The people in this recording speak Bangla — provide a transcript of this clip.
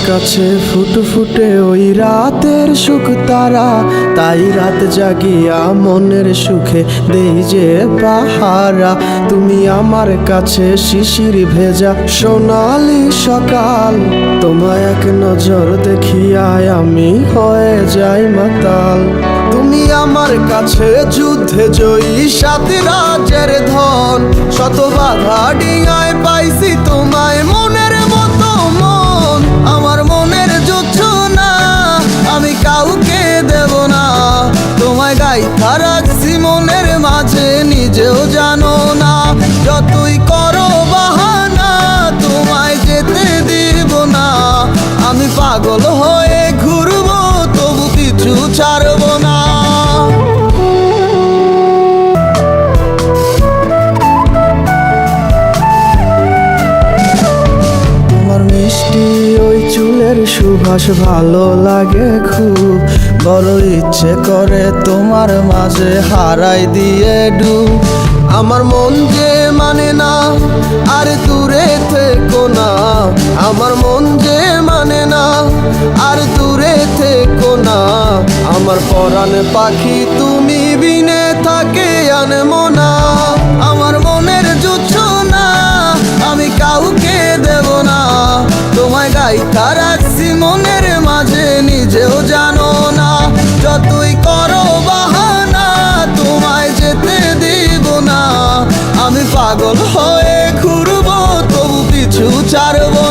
কাছে ফুটফুটে ওই রাতের সুখ তারা, তাই রাত জাগিয়া মনের সুখে দেই যে পাহারা। তুমি আমার কাছে শিশির ভেজা সোনালি সকাল, তোমায় এক নজর দেখিয়ায় আমি হয়ে যাই মাতাল। তুমি আমার কাছে যুদ্ধে জয়ী সাত রাজের ধন, শত বাধা ডিঙায় পাইছি তোমায় মনের মতো মন। আমার মনের যুদ্ধ না আমি কাউকে দেব না, তোমায় গাইথা রাখছি মনের মাঝে নিজেও জানো না। যতই করো বাহানা তোমায় যেতে দিব না, আমি পাগল হয়ে ঘুরবো তবু কিছু ছাড়বো না। মিষ্টি ওই চুলের সুবাস ভালো লাগে খুব, বড় ইচ্ছে করে তোমার মাঝে হারাই দিয়ে ডুব। আমার মন যে মানে না আর দূরে থেকো না, আমার মন যে মানে না আর দূরে থেকো না। আমার পরাণ পাখি তুমি বিনে থাকে আনমো না, আমার মনের যুদ্ধ না আমি কাউকে দেব না। তোমায় গাইথা রাখছি মনের মাঝে নিজেও জানো না, যতই করো বাহানা তোমায় যেতে দিব না। আমি পাগল হয়ে ঘুরবো তবু পিছু ছাড়বো